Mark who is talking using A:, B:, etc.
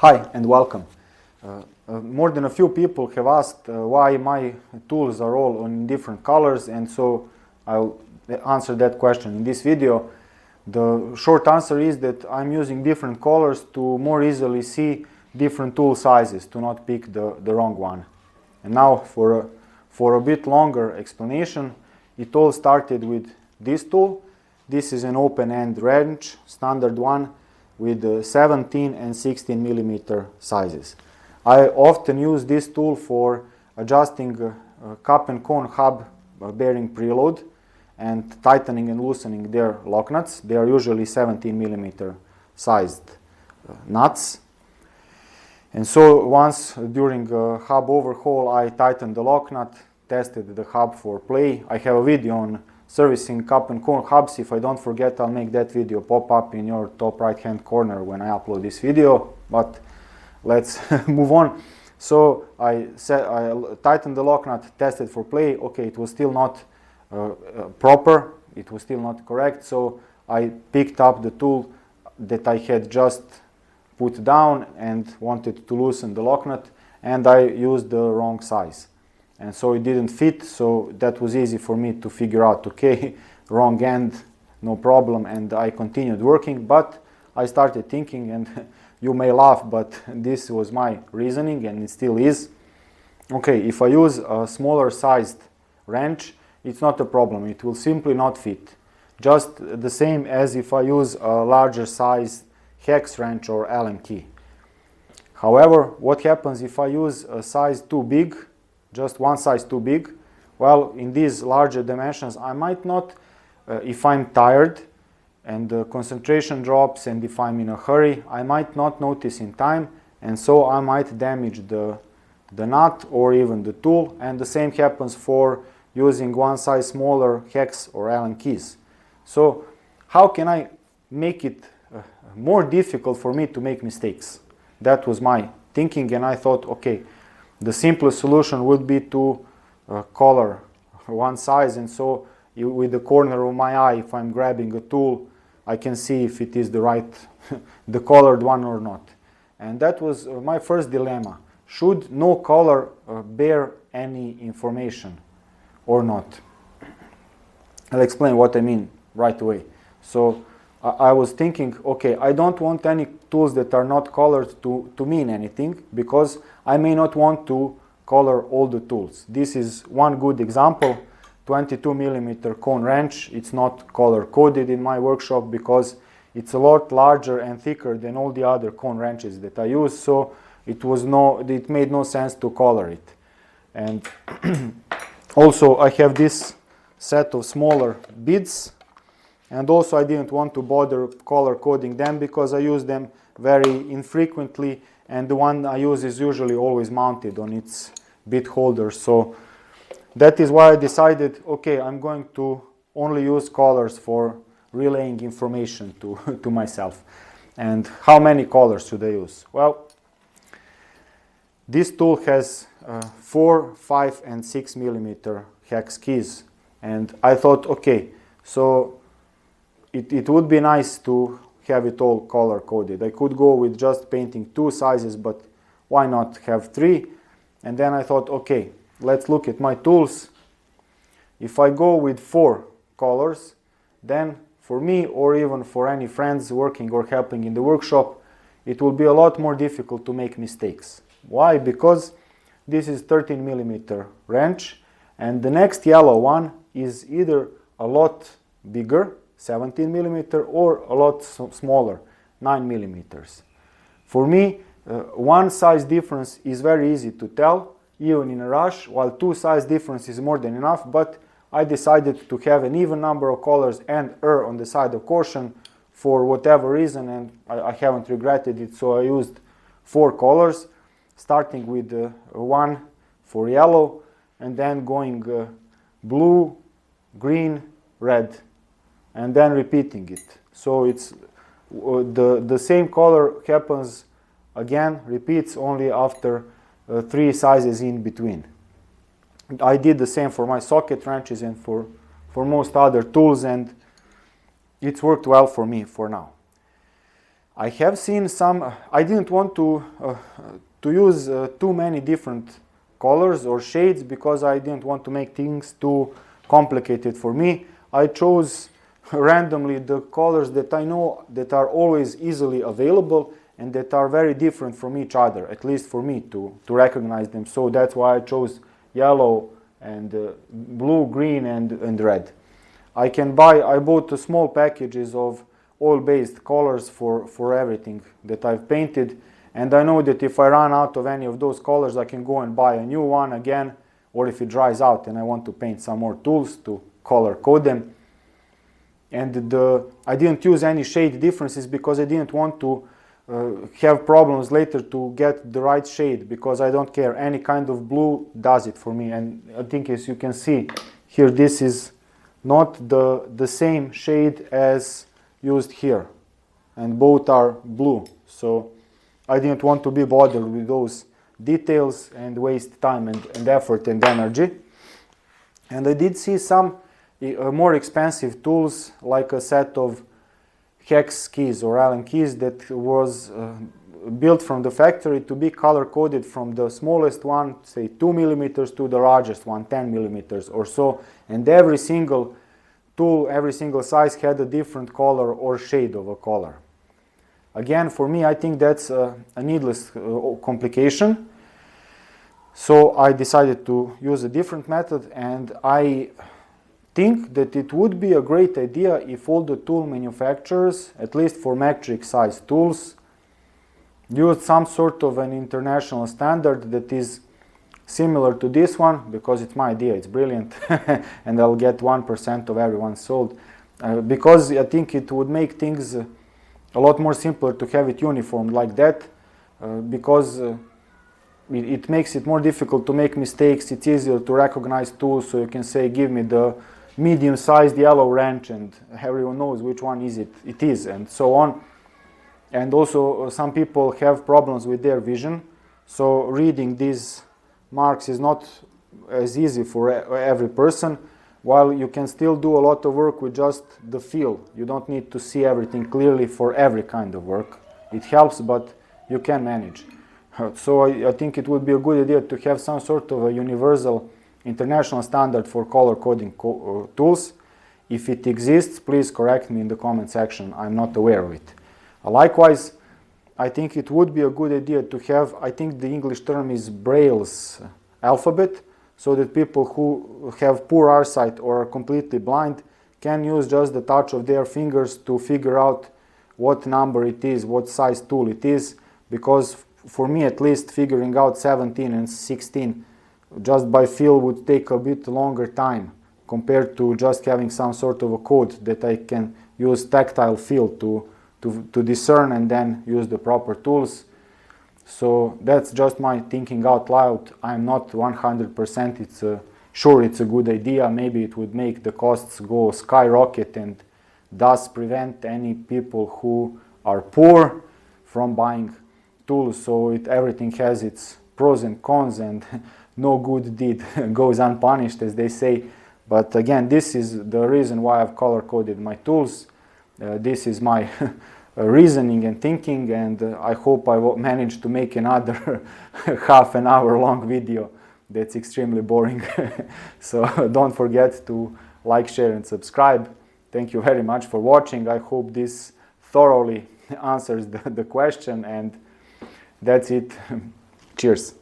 A: Hi and welcome. More than a few people have asked why my tools are all in different colors, and so I'll answer that question in this video. The short answer is that I'm using different colors to more easily see different tool sizes, to not pick the wrong one. And now for a bit longer explanation, it all started with this tool. This is an open-end wrench, standard one, with 17 and 16 millimeter sizes. I often use this tool for adjusting cup and cone hub bearing preload and tightening and loosening their lock nuts. They are usually 17 millimeter sized nuts. And so once during a hub overhaul I tightened the lock nut, tested the hub for play. I have a video on servicing cup and cone hubs. If I don't forget, I'll make that video pop up in your top right hand corner when I upload this video, but let's move on. So I tightened the lock nut, tested for play. Okay, it was still not proper, it was still not correct, so I picked up the tool that I had just put down and wanted to loosen the lock nut, and I used the wrong size. And so it didn't fit, so that was easy for me to figure out, okay, wrong end, no problem, and I continued working. But I started thinking, and you may laugh, but this was my reasoning, and it still is. Okay, if I use a smaller sized wrench, it's not a problem, it will simply not fit. Just the same as if I use a larger sized hex wrench or Allen key. However, what happens if I use a size too big, just one size too big? Well, in these larger dimensions, I might not, if I'm tired and the concentration drops and if I'm in a hurry, I might not notice in time, and so I might damage the nut or even the tool. And the same happens for using one size smaller hex or Allen keys. So how can I make it more difficult for me to make mistakes? That was my thinking, and I thought, okay, the simplest solution would be to color one size, and so with the corner of my eye, if I'm grabbing a tool, I can see if it is the right, the colored one or not. And that was my first dilemma. Should no color bear any information or not? I'll explain what I mean right away. So I was thinking, okay, I don't want any tools that are not colored to mean anything, because I may not want to color all the tools. This is one good example, 22 millimeter cone wrench. It's not color coded in my workshop because it's a lot larger and thicker than all the other cone wrenches that I use, so it made no sense to color it. And also I have this set of smaller beads, and also I didn't want to bother color coding them because I use them very infrequently, and the one I use is usually always mounted on its bead holder. So that is why I decided, okay, I'm going to only use colors for relaying information to myself. And how many colors should I use? Well, this tool has 4, 5 and 6 millimeter hex keys, and I thought, okay, so it would be nice to have it all color coded. I could go with just painting 2 sizes, but why not have 3? And then I thought, okay, let's look at my tools. If I go with 4 colors, then for me or even for any friends working or helping in the workshop, it will be a lot more difficult to make mistakes. Why? Because this is 13 millimeter wrench, and the next yellow one is either a lot bigger, 17 millimeter, or a lot smaller, 9 millimeters. For me, one size difference is very easy to tell, even in a rush, while 2 size difference is more than enough, but I decided to have an even number of colors and err on the side of caution for whatever reason, and I haven't regretted it, so I used 4 colors, starting with 1 for yellow, and then going blue, green, red, and then repeating it. So it's the same color happens again, repeats only after 3 sizes in between. I did the same for my socket wrenches and for most other tools, and it's worked well for me for now. I have seen some, I didn't want to use too many different colors or shades because I didn't want to make things too complicated for me. I chose randomly the colors that I know that are always easily available and that are very different from each other, at least for me to recognize them. So that's why I chose yellow and blue, green and red. I bought small packages of oil-based colors for everything that I've painted, and I know that if I run out of any of those colors I can go and buy a new one again, or if it dries out and I want to paint some more tools to color code them. And I didn't use any shade differences because I didn't want to have problems later to get the right shade, because I don't care. Any kind of blue does it for me. And I think, as you can see here, this is not the same shade as used here, and both are blue. So I didn't want to be bothered with those details and waste time and effort and energy. And I did see some more expensive tools, like a set of hex keys or Allen keys that was built from the factory to be color coded from the smallest one, say 2 millimeters, to the largest one, 10 millimeters or so. And every single tool, every single size had a different color or shade of a color. Again, for me, I think that's a needless complication. So I decided to use a different method, and I think that it would be a great idea if all the tool manufacturers, at least for metric size tools, used some sort of an international standard that is similar to this one, because it's my idea, it's brilliant, and I'll get 1% of everyone sold. Because I think it would make things a lot more simpler to have it uniform like that, because it makes it more difficult to make mistakes. It's easier to recognize tools, so you can say, give me the medium-sized yellow wrench, and everyone knows which one it is, and so on. And also some people have problems with their vision, so reading these marks is not as easy for every person, while you can still do a lot of work with just the feel. You don't need to see everything clearly for every kind of work. It helps, but you can manage. So I think it would be a good idea to have some sort of a universal international standard for color coding tools. If it exists, please correct me in the comment section. I'm not aware of it. Likewise, I think it would be a good idea to have, I think the English term is Braille's alphabet, so that people who have poor eyesight or are completely blind can use just the touch of their fingers to figure out what number it is, what size tool it is, because for me at least, figuring out 17 and 16 just by feel would take a bit longer time compared to just having some sort of a code that I can use tactile feel to discern and then use the proper tools. So that's just my thinking out loud. I'm not 100% sure it's a good idea. Maybe it would make the costs go skyrocket and thus prevent any people who are poor from buying tools. So everything has its pros and cons, and no good deed goes unpunished, as they say. But again, this is the reason why I've color coded my tools. This is my reasoning and thinking, and I hope I will manage to make another half an hour long video that's extremely boring. So don't forget to like, share and subscribe. Thank you very much for watching. I hope this thoroughly answers the question, and that's it. Cheers.